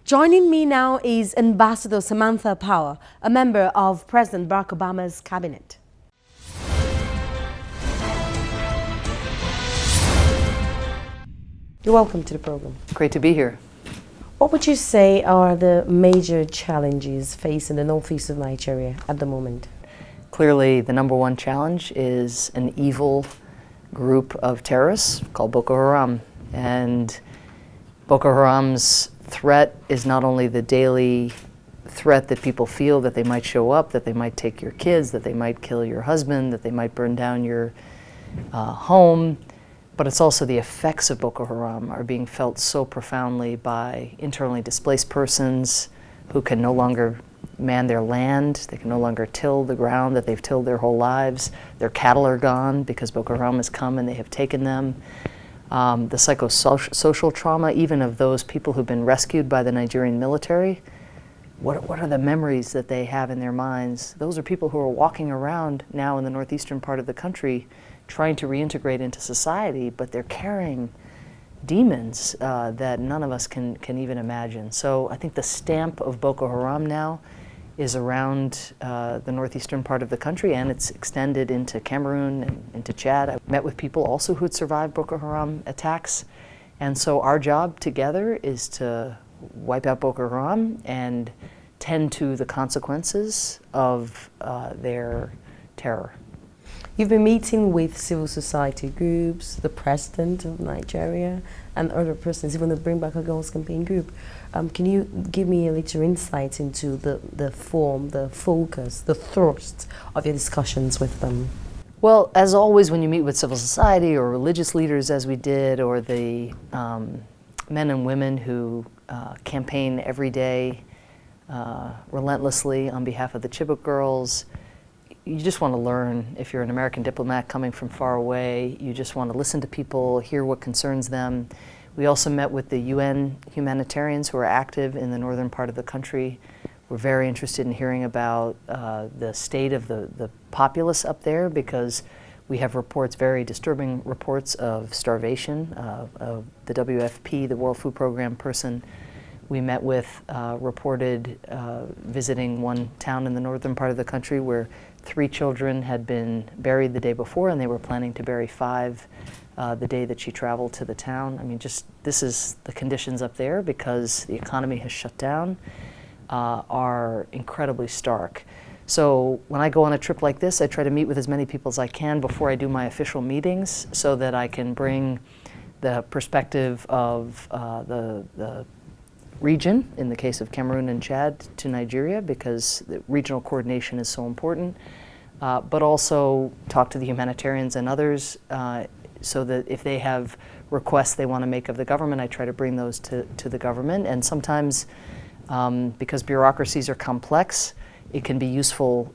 Joining me now is Ambassador Samantha Power, a member of President Barack Obama's cabinet. You're welcome to the program. Great to be here. What would you say are the major challenges facing the northeast of Nigeria at the moment? Clearly, the number one challenge is an evil group of terrorists called Boko Haram. And Boko Haram's threat is not only the daily threat that people feel that they might show up, that they might take your kids, that they might kill your husband, that they might burn down your home, but it's also the effects of Boko Haram are being felt so profoundly by internally displaced persons who can no longer man their land, they can no longer till the ground that they've tilled their whole lives. Their cattle are gone because Boko Haram has come and they have taken them. The psychosocial trauma, even of those people who've been rescued by the Nigerian military, what are the memories that they have in their minds? Those are people who are walking around now in the northeastern part of the country trying to reintegrate into society, but they're carrying demons that none of us can even imagine. So I think the stamp of Boko Haram now is around the northeastern part of the country, and it's extended into Cameroon and into Chad. I met with people also who'd survived Boko Haram attacks, and so our job together is to wipe out Boko Haram and tend to the consequences of their terror. You've been meeting with civil society groups, the president of Nigeria, and other persons, even the Bring Back a Girls campaign group. Can you give me a little insight into the form, the focus, the thrust of your discussions with them? Well, as always, when you meet with civil society or religious leaders, as we did, or the men and women who campaign every day relentlessly on behalf of the Chibok girls, you just want to learn. If you're an American diplomat coming from far away, you just want to listen to people, hear what concerns them. We also met with the UN humanitarians who are active in the northern part of the country. We're very interested in hearing about the state of the populace up there, because we have reports, very disturbing reports of starvation. Of the WFP, the World Food Program person we met with reported visiting one town in the northern part of the country where 3 children had been buried the day before, and they were planning to bury 5 the day that she traveled to the town. I mean, just this is the conditions up there, because the economy has shut down, are incredibly stark. So when I go on a trip like this, I try to meet with as many people as I can before I do my official meetings, so that I can bring the perspective of the region, in the case of Cameroon and Chad, to Nigeria, because the regional coordination is so important, but also talk to the humanitarians and others, so that if they have requests they want to make of the government, I try to bring those to the government. And sometimes, because bureaucracies are complex, it can be useful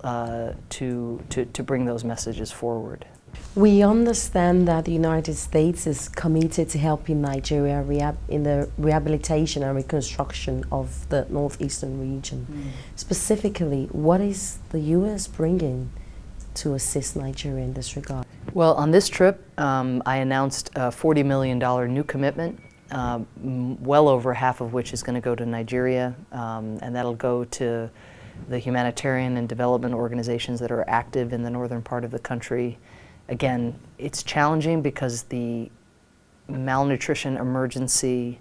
to bring those messages forward. We understand that the United States is committed to helping Nigeria in the rehabilitation and reconstruction of the northeastern region. Specifically, what is the U.S. bringing to assist Nigeria in this regard? Well, on this trip, I announced a $40 million new commitment, well over half of which is going to go to Nigeria, and that'll go to the humanitarian and development organizations that are active in the northern part of the country. Again, it's challenging because the malnutrition emergency,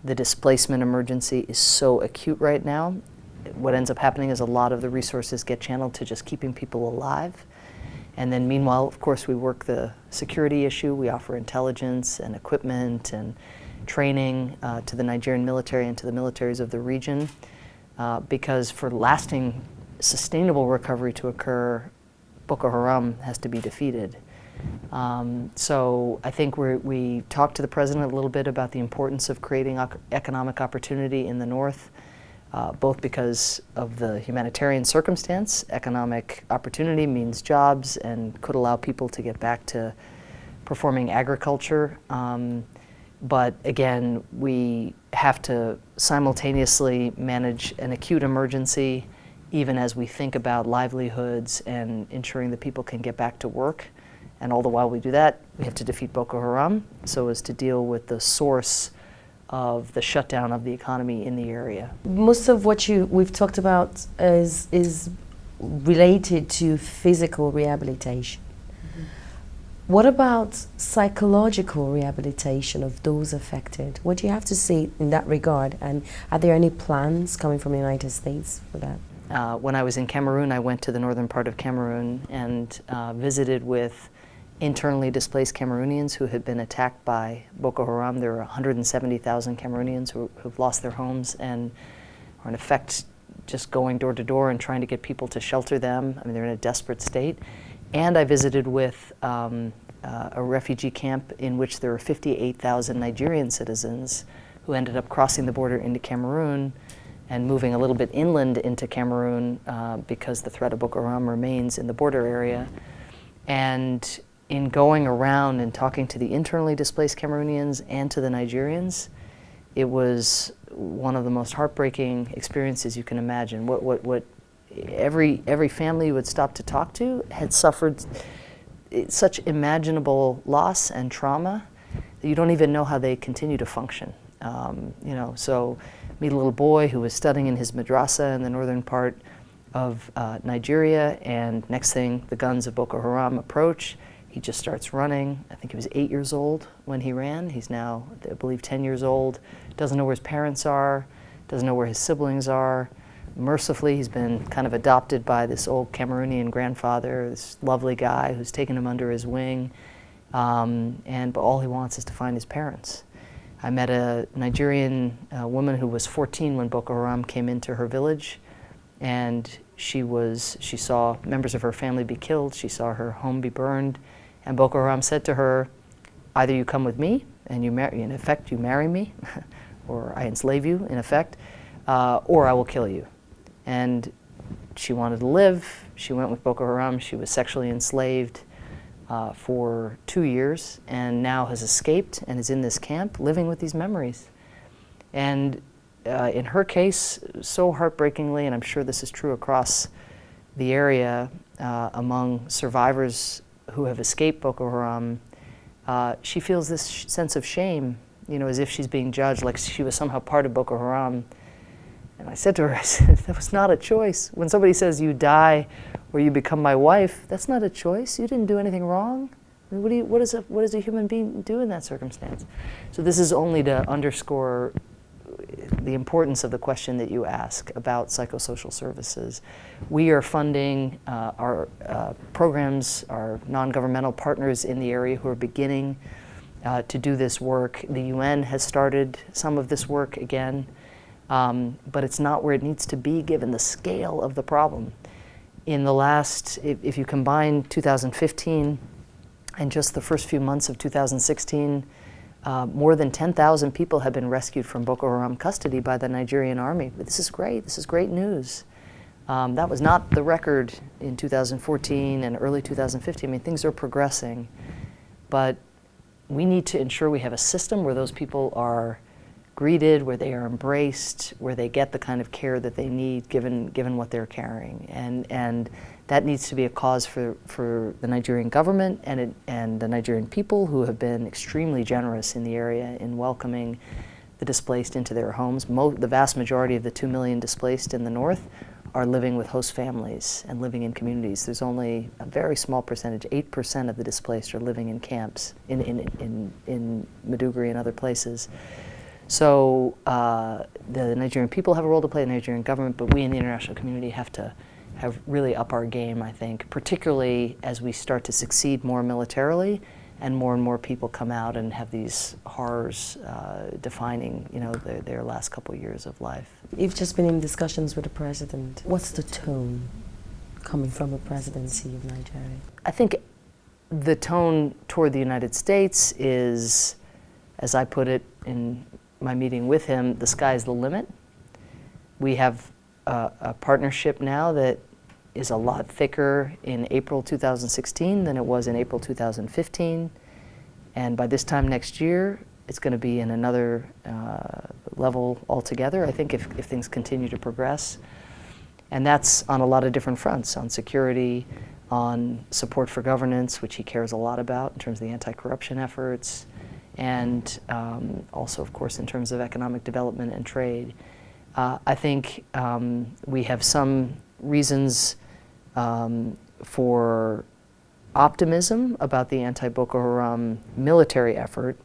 the displacement emergency is so acute right now. What ends up happening is a lot of the resources get channeled to just keeping people alive. And then meanwhile, of course, we work the security issue. We offer intelligence and equipment and training to the Nigerian military and to the militaries of the region, because for lasting, sustainable recovery to occur, Boko Haram has to be defeated. So I think we talked to the president a little bit about the importance of creating economic opportunity in the north, both because of the humanitarian circumstance. Economic opportunity means jobs and could allow people to get back to performing agriculture. But again, we have to simultaneously manage an acute emergency, even as we think about livelihoods and ensuring that people can get back to work. And all the while we do that, we have to defeat Boko Haram so as to deal with the source of the shutdown of the economy in the area. Most of what we've talked about is related to physical rehabilitation. What about psychological rehabilitation of those affected? What do you have to say in that regard? And are there any plans coming from the United States for that? When I was in Cameroon, I went to the northern part of Cameroon and visited with internally displaced Cameroonians who had been attacked by Boko Haram. There are 170,000 Cameroonians who've lost their homes and are in effect just going door to door and trying to get people to shelter them. I mean, they're in a desperate state. And I visited with a refugee camp in which there were 58,000 Nigerian citizens who ended up crossing the border into Cameroon and moving a little bit inland into Cameroon because the threat of Boko Haram remains in the border area. And in going around and talking to the internally displaced Cameroonians and to the Nigerians, it was one of the most heartbreaking experiences you can imagine. What every family you would stop to talk to had suffered such imaginable loss and trauma that you don't even know how they continue to function. So meet a little boy who was studying in his madrasa in the northern part of Nigeria, and next thing, the guns of Boko Haram approach. He just starts running. I think he was 8 years old when he ran. He's now, I believe, 10 years old. Doesn't know where his parents are, doesn't know where his siblings are. Mercifully, he's been kind of adopted by this old Cameroonian grandfather, this lovely guy who's taken him under his wing. But all he wants is to find his parents. I met a Nigerian woman who was 14 when Boko Haram came into her village, and she saw members of her family be killed. She saw her home be burned. And Boko Haram said to her, either you come with me and you marry, in effect, you marry me, or I enslave you, in effect, or I will kill you. And she wanted to live. She went with Boko Haram. She was sexually enslaved for 2 years and now has escaped and is in this camp living with these memories. And in her case, so heartbreakingly, and I'm sure this is true across the area, among survivors who have escaped Boko Haram, she feels this sense of shame, as if she's being judged, like she was somehow part of Boko Haram. And I said to her, that was not a choice. When somebody says you die or you become my wife, that's not a choice. You didn't do anything wrong. I mean, what does a human being do in that circumstance? So this is only to underscore the importance of the question that you ask about psychosocial services. We are funding our programs, our non-governmental partners in the area who are beginning to do this work. The UN has started some of this work again, but it's not where it needs to be given the scale of the problem. In the last, if you combine 2015 and just the first few months of 2016, more than 10,000 people have been rescued from Boko Haram custody by the Nigerian army. But this is great. This is great news. That was not the record in 2014 and early 2015. I mean, things are progressing. But we need to ensure we have a system where those people are greeted, where they are embraced, where they get the kind of care that they need given what they're carrying. And that needs to be a cause for the Nigerian government and the Nigerian people, who have been extremely generous in the area in welcoming the displaced into their homes. The vast majority of the 2 million displaced in the north are living with host families and living in communities. There's only a very small percentage, 8% of the displaced are living in camps in Maiduguri and other places. So the Nigerian people have a role to play, the Nigerian government, but we in the international community have to really up our game, I think, particularly as we start to succeed more militarily and more people come out and have these horrors defining, their last couple years of life. You've just been in discussions with the president. What's the tone coming from the presidency of Nigeria? I think the tone toward the United States is, as I put it in my meeting with him, the sky's the limit. We have a partnership now that is a lot thicker in April 2016 than it was in April 2015. And by this time next year, it's going to be in another level altogether, I think, if things continue to progress. And that's on a lot of different fronts, on security, on support for governance, which he cares a lot about in terms of the anti-corruption efforts, and also, of course, in terms of economic development and trade. I think we have some reasons for optimism about the anti-Boko Haram military effort,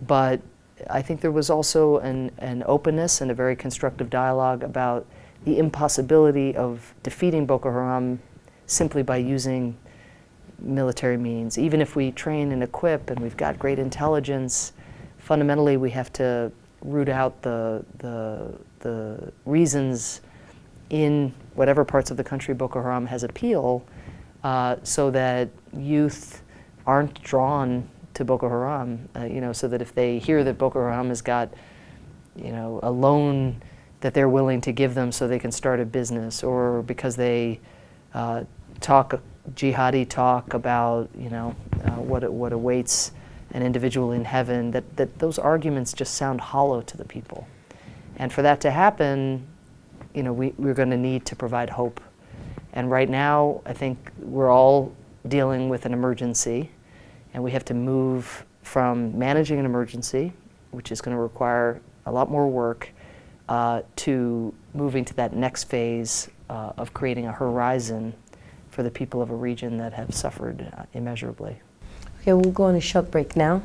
but I think there was also an openness and a very constructive dialogue about the impossibility of defeating Boko Haram simply by using military means. Even if we train and equip and we've got great intelligence, fundamentally we have to root out the reasons in whatever parts of the country Boko Haram has appeal, so that youth aren't drawn to Boko Haram, so that if they hear that Boko Haram has got, a loan that they're willing to give them so they can start a business, or because they talk jihadi talk about, what awaits an individual in heaven, that those arguments just sound hollow to the people. And for that to happen, we're going to need to provide hope. And right now, I think we're all dealing with an emergency, and we have to move from managing an emergency, which is going to require a lot more work, to moving to that next phase of creating a horizon for the people of a region that have suffered immeasurably. Okay, we'll go on a short break now.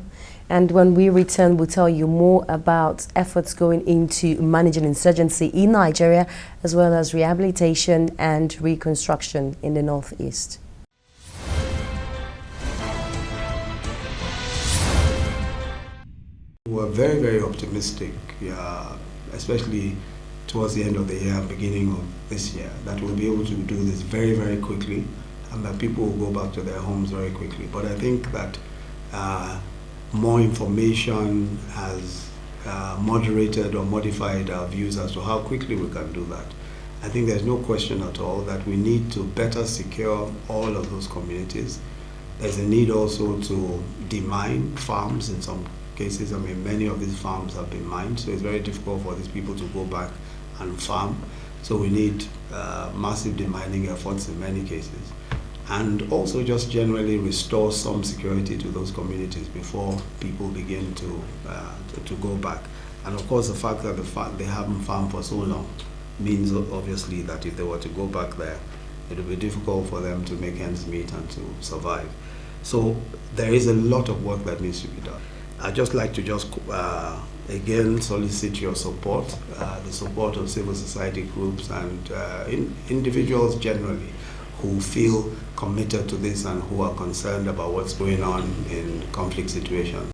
And when we return, we'll tell you more about efforts going into managing insurgency in Nigeria, as well as rehabilitation and reconstruction in the Northeast. We're very, very optimistic, especially towards the end of the year and beginning of this year, that we'll be able to do this very, very quickly, and that people will go back to their homes very quickly. But I think that more information has moderated or modified our views as to how quickly we can do that. I think there's no question at all that we need to better secure all of those communities. There's a need also to demine farms in some cases. I mean, many of these farms have been mined, so it's very difficult for these people to go back and farm. So we need massive demining efforts in many cases. And also just generally restore some security to those communities before people begin to go back. And of course, the fact that they haven't farmed for so long means obviously that if they were to go back there, it would be difficult for them to make ends meet and to survive. So there is a lot of work that needs to be done. I'd just like to again solicit your support, the support of civil society groups and individuals generally who feel committed to this and who are concerned about what's going on in conflict situations.